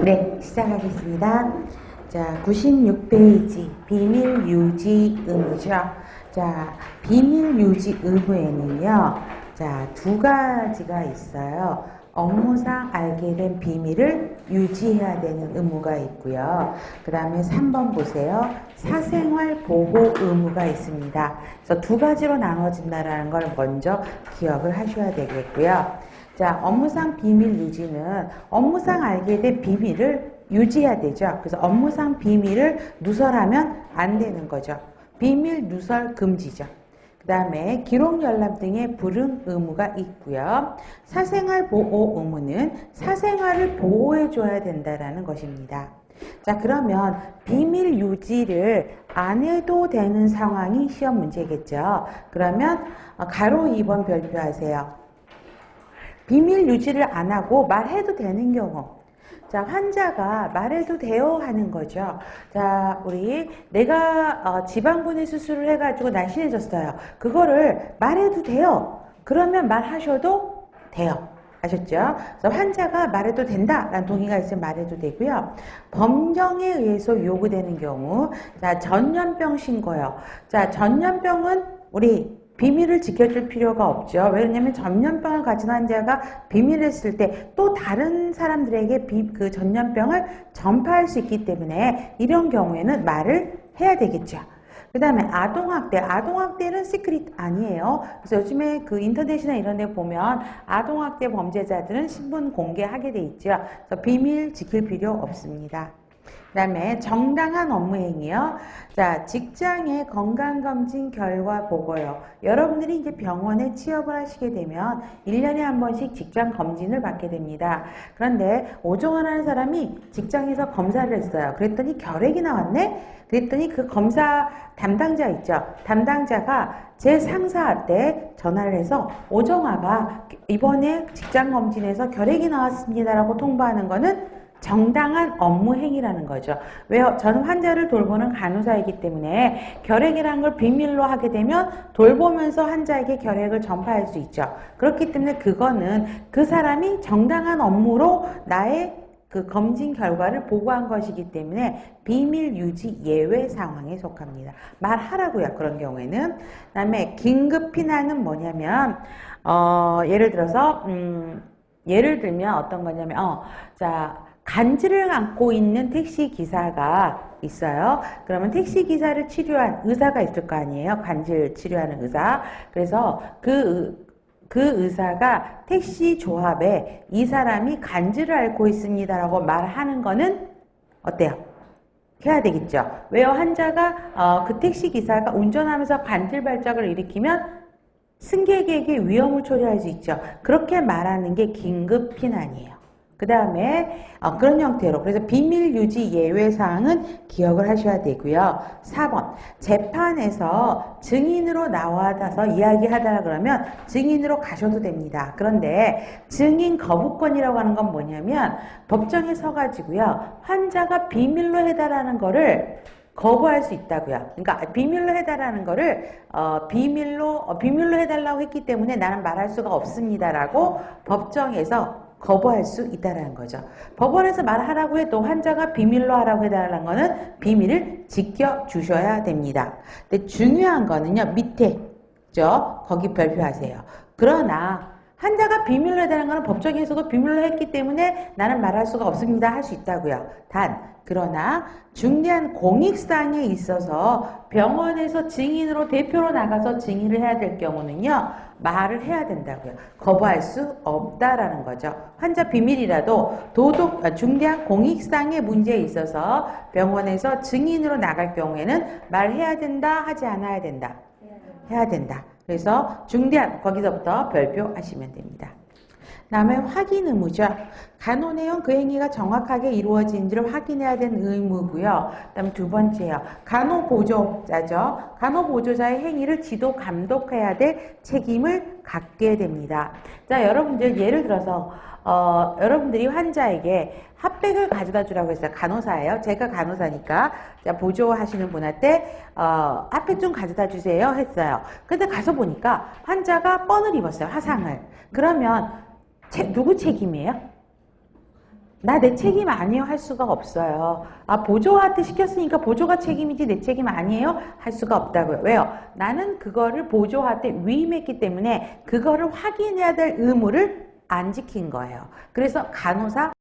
네, 시작하겠습니다. 자, 96페이지 비밀 유지 의무죠. 자, 비밀 유지 의무에는요, 자, 두 가지가 있어요. 업무상 알게 된 비밀을 유지해야 되는 의무가 있고요. 그 다음에 3번 보세요. 사생활 보호 의무가 있습니다. 그래서 두 가지로 나눠진다는 걸 먼저 기억을 하셔야 되겠고요. 자, 업무상 비밀 유지는 업무상 알게 된 비밀을 유지해야 되죠. 그래서 업무상 비밀을 누설하면 안 되는 거죠. 비밀 누설 금지죠. 그 다음에 기록 열람 등의 불응 의무가 있고요. 사생활 보호 의무는 사생활을 보호해 줘야 된다는 것입니다. 자, 그러면 비밀 유지를 안 해도 되는 상황이 시험 문제겠죠. 그러면 가로 2번 별표하세요. 비밀 유지를 안 하고 말해도 되는 경우. 자, 환자가 말해도 돼요 하는 거죠. 자, 내가 지방분해 수술을 해가지고 날씬해졌어요. 그거를 말해도 돼요. 그러면 말하셔도 돼요. 아셨죠? 그래서 환자가 말해도 된다라는 동의가 있으면 말해도 되고요. 법령에 의해서 요구되는 경우, 자, 전염병 신고요. 자, 전염병은 비밀을 지켜줄 필요가 없죠. 왜냐하면 전염병을 가진 환자가 비밀을 쓸 때 또 다른 사람들에게 그 전염병을 전파할 수 있기 때문에 이런 경우에는 말을 해야 되겠죠. 그 다음에 아동학대. 아동학대는 시크릿 아니에요. 그래서 요즘에 그 인터넷이나 이런 데 보면 아동학대 범죄자들은 신분 공개하게 돼 있죠. 그래서 비밀 지킬 필요 없습니다. 그 다음에 정당한 업무행위요. 자, 직장의 건강검진 결과 보고요. 여러분들이 이제 병원에 취업을 하시게 되면 1년에 한 번씩 직장 검진을 받게 됩니다. 그런데 오종환이라는 사람이 직장에서 검사를 했어요. 그랬더니 결핵이 나왔네? 그랬더니 그 검사 담당자 있죠. 담당자가 제 상사한테 전화를 해서 오정화가 이번에 직장 검진에서 결핵이 나왔습니다라고 통보하는 거는 정당한 업무 행위라는 거죠. 왜요? 저는 환자를 돌보는 간호사이기 때문에 결핵이라는 걸 비밀로 하게 되면 돌보면서 환자에게 결핵을 전파할 수 있죠. 그렇기 때문에 그거는 그 사람이 정당한 업무로 나의 그 검진 결과를 보고한 것이기 때문에 비밀 유지 예외 상황에 속합니다. 말하라고요. 그런 경우에는. 그 다음에 긴급 피난은 뭐냐면 예를 들면 어떤 거냐면 자, 간질을 안고 있는 택시기사가 있어요. 그러면 택시기사를 치료한 의사가 있을 거 아니에요. 간질 치료하는 의사. 그래서 그 의사가 택시 조합에 이 사람이 간질을 앓고 있습니다라고 말하는 거는 어때요? 해야 되겠죠. 왜요? 환자가 그 택시기사가 운전하면서 간질 발작을 일으키면 승객에게 위험을 초래할 수 있죠. 그렇게 말하는 게 긴급 피난이에요. 그 다음에 그런 형태로 그래서 비밀 유지 예외 사항은 기억을 하셔야 되고요. 4번 재판에서 증인으로 나와서 이야기하다라 그러면 증인으로 가셔도 됩니다. 그런데 증인 거부권이라고 하는 건 뭐냐면 법정에 서가지고요. 환자가 비밀로 해달라는 거를 거부할 수 있다고요. 그러니까 비밀로 해달라는 거를 비밀로 해달라고 했기 때문에 나는 말할 수가 없습니다라고 법정에서 거부할 수 있다는 거죠. 법원에서 말하라고 해도 환자가 비밀로 하라고 해달라는 거는 비밀을 지켜주셔야 됩니다. 근데 중요한 거는요. 밑에 거기 별표하세요. 그러나 환자가 비밀로 해달라는 거는 법정에서도 비밀로 했기 때문에 나는 말할 수가 없습니다. 할 수 있다고요. 그러나 중대한 공익사항에 있어서 병원에서 증인으로 대표로 나가서 증인을 해야 될 경우는요. 말을 해야 된다고요. 거부할 수 없다라는 거죠. 환자 비밀이라도 중대한 공익사항의 문제에 있어서 병원에서 증인으로 나갈 경우에는 말해야 된다, 하지 않아야 된다? 해야 된다. 그래서 중대한 거기서부터 별표하시면 됩니다. 다음에 확인 의무죠. 간호 내용 그 행위가 정확하게 이루어진지를 확인해야 되는 의무고요. 그다음 두 번째요. 간호보조자죠. 간호보조자의 행위를 지도 감독해야 될 책임을 갖게 됩니다. 자, 여러분들 예를 들어서 여러분들이 환자에게 핫팩을 가져다 주라고 했어요. 간호사예요. 제가 간호사니까 자, 보조하시는 분한테 핫팩 좀 가져다 주세요 했어요. 근데 가서 보니까 환자가 뻔을 입었어요. 화상을. 그러면 누구 책임이에요? 나 내 책임 아니에요 할 수가 없어요. 아, 보조한테 시켰으니까 보조가 책임이지 내 책임 아니에요 할 수가 없다고요. 왜요? 나는 그거를 보조한테 위임했기 때문에 그거를 확인해야 될 의무를 안 지킨 거예요. 그래서 간호사